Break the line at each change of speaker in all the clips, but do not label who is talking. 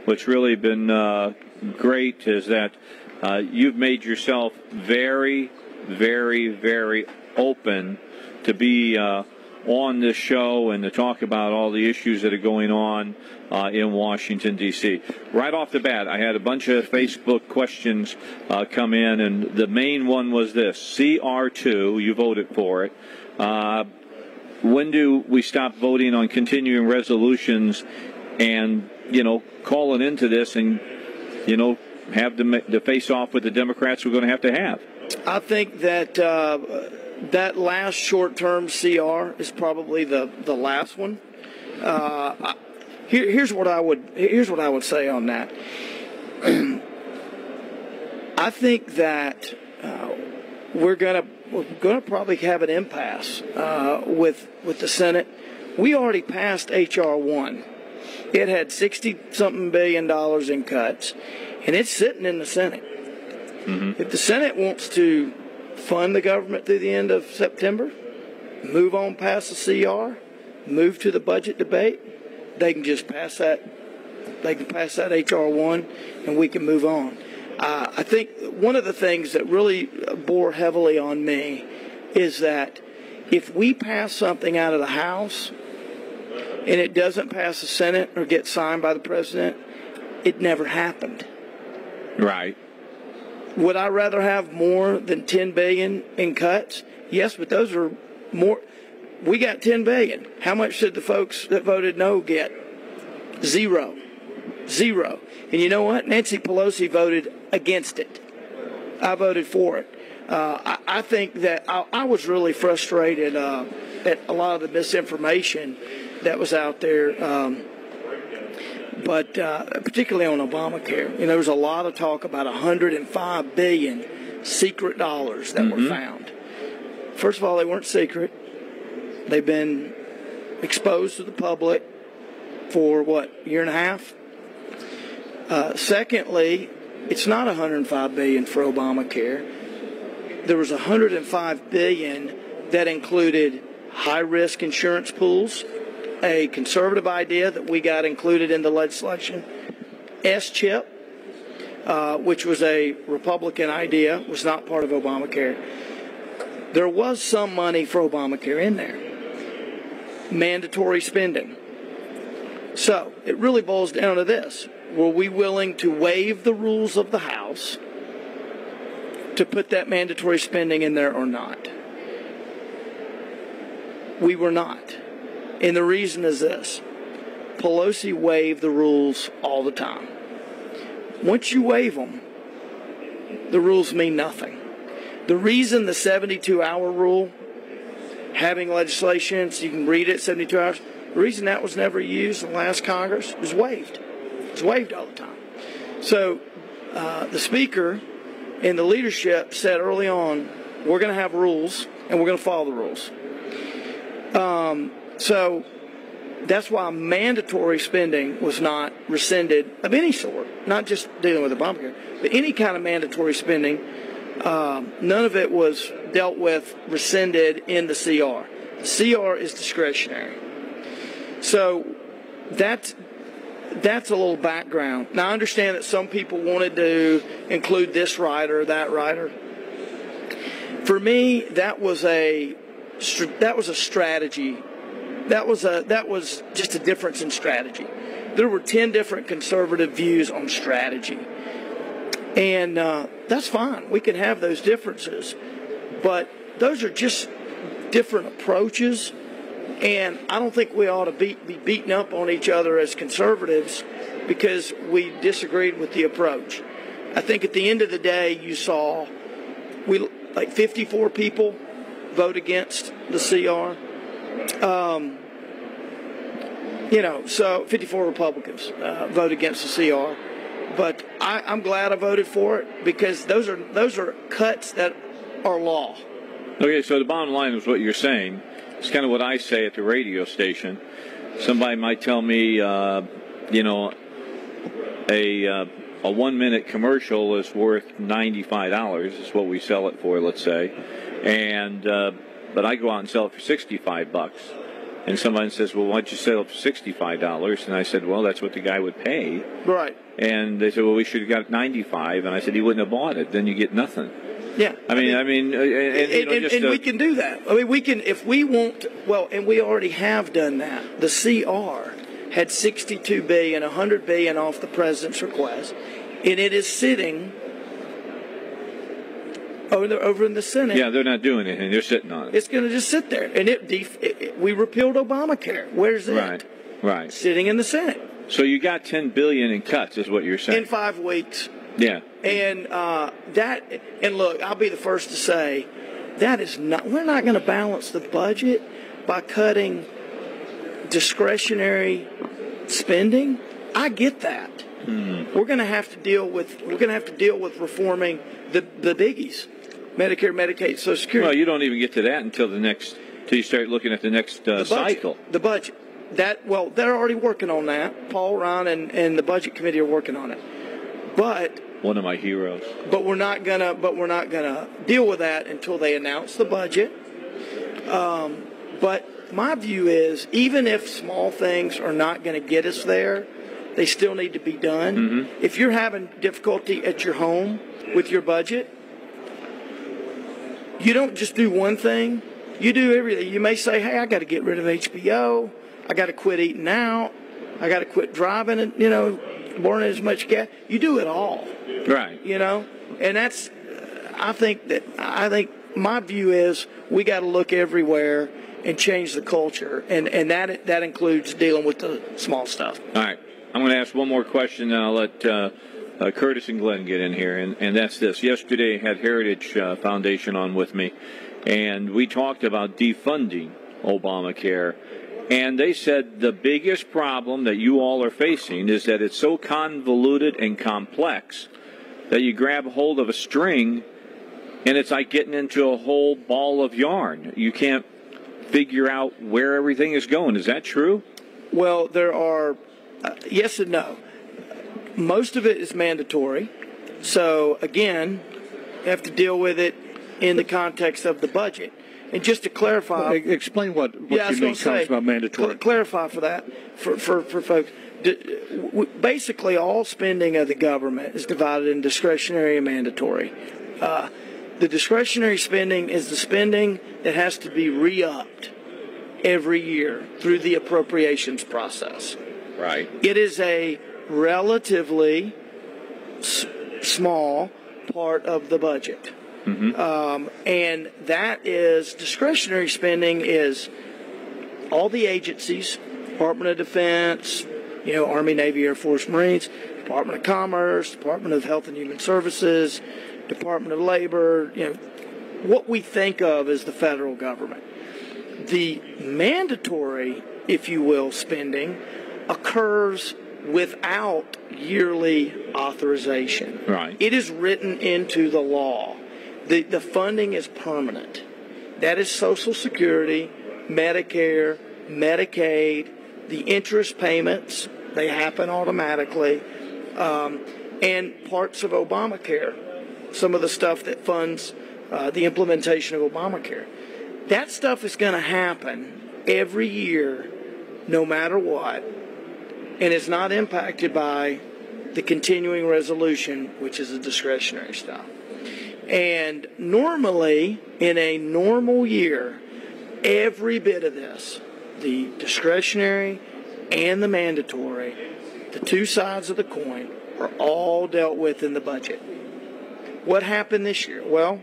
what's really been great is that you've made yourself very, very, very open to be on this show and to talk about all the issues that are going on in Washington, D.C. Right off the bat, I had a bunch of Facebook questions come in, and the main one was this. CR2, you voted for it. When do we stop voting on continuing resolutions and, calling into this and, have the face-off with the Democrats we're going to have?
I think that that last short-term CR is probably the last one. Here's what I would say on that. I think that we're gonna probably have an impasse with the Senate. We already passed H.R. 1. It had $60-something billion in cuts, and it's sitting in the Senate. Mm-hmm. If the Senate wants to fund the government through the end of September, move on past the CR, move to the budget debate, they can just pass that. They can pass that H.R. 1, and we can move on. I think one of the things that really bore heavily on me is that if we pass something out of the House and it doesn't pass the Senate or get signed by the president, it never happened.
Right.
Would I rather have more than $10 billion in cuts? Yes, but those are more. We got $10 billion. How much did the folks that voted no get? Zero. And you know what? Nancy Pelosi voted against it. I voted for it. I think that I was really frustrated at a lot of the misinformation that was out there, but particularly on Obamacare. There was a lot of talk about $105 billion secret dollars that were found. First of all, they weren't secret. They've been exposed to the public for, a year and a half? Secondly, it's not $105 billion for Obamacare. There was $105 billion that included high-risk insurance pools, a conservative idea that we got included in the legislation, S-chip, which was a Republican idea, was not part of Obamacare. There was some money for Obamacare in there. Mandatory spending. So it really boils down to this. Were we willing to waive the rules of the House to put that mandatory spending in there or not? We were not. And the reason is this. Pelosi waived the rules all the time. Once you waive them, the rules mean nothing. The reason the 72-hour rule, having legislation so you can read it 72 hours, the reason that was never used in the last Congress was waived. It's waived all the time. So the Speaker and the leadership said early on, we're going to have rules and we're going to follow the rules. So that's why mandatory spending was not rescinded of any sort, not just dealing with Obamacare, but any kind of mandatory spending. None of it was dealt with, rescinded in the CR. The CR is discretionary. So that's a little background. Now, I understand that some people wanted to include this rider or that rider. For me, that was a strategy. That was just a difference in strategy. There were 10 different conservative views on strategy. And that's fine. We can have those differences. But those are just different approaches. And I don't think we ought to be beating up on each other as conservatives because we disagreed with the approach. I think at the end of the day, you saw 54 people vote against the CR. So 54 Republicans vote against the CR. But I'm glad I voted for it because those are cuts that are law.
Okay, so the bottom line is what you're saying. It's kind of what I say at the radio station. Somebody might tell me, a 1-minute commercial is worth $95. Is what we sell it for, let's say. And but I go out and sell it for $65. and somebody says, well, why'd you sell it for $65? And I said, well, that's what the guy would pay.
Right.
And they said, well, we should have got $95. And I said, he wouldn't have bought it. Then you get nothing.
Yeah.
And
we can do that. I mean, we can, if we want, well, and we already have done that. The CR had $62 billion, $100 billion off the president's request, and it is sitting over in the Senate.
Yeah, they're not doing anything. They're sitting on it.
It's going to just sit there. And we repealed Obamacare. Where's it?
Right.
Sitting in the Senate.
So you got $10 billion in cuts, is what you're saying.
In 5 weeks.
Yeah.
And and look, I'll be the first to say, we're not going to balance the budget by cutting discretionary spending. I get that. We're going to have to deal with reforming the biggies, Medicare, Medicaid, Social Security.
Well, you don't even get to that until you start looking at the next cycle.
The budget. They're already working on that. Paul, Ron, and the Budget Committee are working on it. But
one of my heroes.
But we're not gonna deal with that until they announce the budget. But my view is, even if small things are not going to get us there, they still need to be done. Mm-hmm. If you're having difficulty at your home with your budget, you don't just do one thing. You do everything. You may say, hey, I got to get rid of HBO. I got to quit eating out. I got to quit driving and, burning as much gas. You do it all.
Right.
And that's, I think my view is we got to look everywhere and change the culture. And that includes dealing with the small stuff.
All right. I'm going to ask one more question, and I'll let Curtis and Glenn get in here, and that's this. Yesterday, I had Heritage Foundation on with me, and we talked about defunding Obamacare, and they said the biggest problem that you all are facing is that it's so convoluted and complex that you grab hold of a string, and it's like getting into a whole ball of yarn. You can't figure out where everything is going. Is that true?
Well, there are... yes and no. Most of it is mandatory. So, again, you have to deal with it in the context of the budget. And just to clarify...
explain what you mean comes about mandatory.
Clarify for that, for folks. Basically, all spending of the government is divided in discretionary and mandatory. The discretionary spending is the spending that has to be re-upped every year through the appropriations process.
Right.
It is a relatively small part of the budget. Mm-hmm. And that is discretionary spending is all the agencies, Department of Defense, Army, Navy, Air Force, Marines, Department of Commerce, Department of Health and Human Services, Department of Labor, what we think of as the federal government. The mandatory, if you will, spending occurs without yearly authorization.
Right.
It is written into the law. The funding is permanent. That is Social Security, Medicare, Medicaid, the interest payments, they happen automatically, and parts of Obamacare, some of the stuff that funds the implementation of Obamacare. That stuff is going to happen every year, no matter what. And it's not impacted by the continuing resolution, which is the discretionary stuff. And normally, in a normal year, every bit of this, the discretionary and the mandatory, the two sides of the coin, are all dealt with in the budget. What happened this year? Well,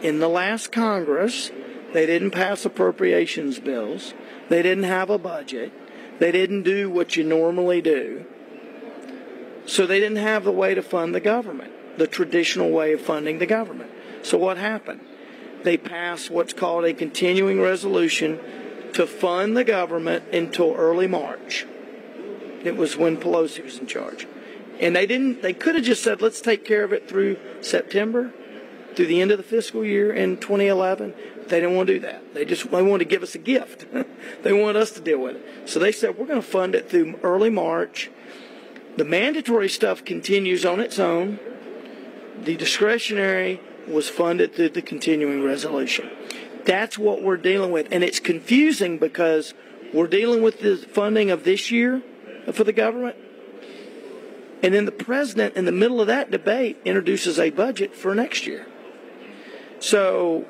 in the last Congress, they didn't pass appropriations bills. They didn't have a budget. They didn't do what you normally do. So they didn't have the way to fund the government, the traditional way of funding the government. So what happened? They passed what's called a continuing resolution to fund the government until early March. It was when Pelosi was in charge. And they could have just said, let's take care of it through September, through the end of the fiscal year in 2011. They didn't want to do that. They wanted to give us a gift. They wanted us to deal with it. So they said, we're going to fund it through early March. The mandatory stuff continues on its own. The discretionary was funded through the continuing resolution. That's what we're dealing with. And it's confusing because we're dealing with the funding of this year for the government. And then the president, in the middle of that debate, introduces a budget for next year. So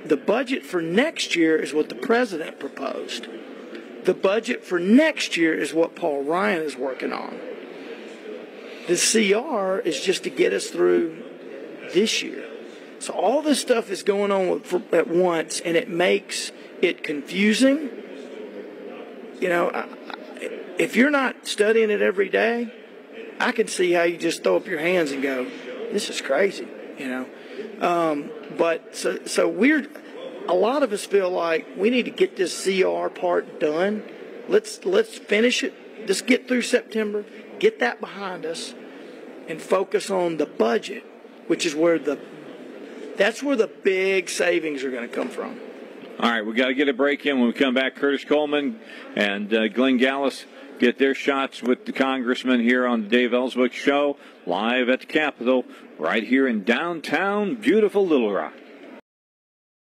the budget for next year is what the president proposed. The budget for next year is what Paul Ryan is working on. The CR is just to get us through this year. So all this stuff is going on at once, and it makes it confusing. You know, if you're not studying it every day, I can see how you just throw up your hands and go, this is crazy, you know. But a lot of us feel like we need to get this CR part done. Let's finish it. Let's get through September, get that behind us, and focus on the budget, which is where that's where the big savings are going to come from.
All right, we got to get a break in. When we come back, Curtis Coleman and Glenn Gallis get their shots with the congressman here on the Dave Elswick Show, live at the Capitol, right here in downtown beautiful Little Rock.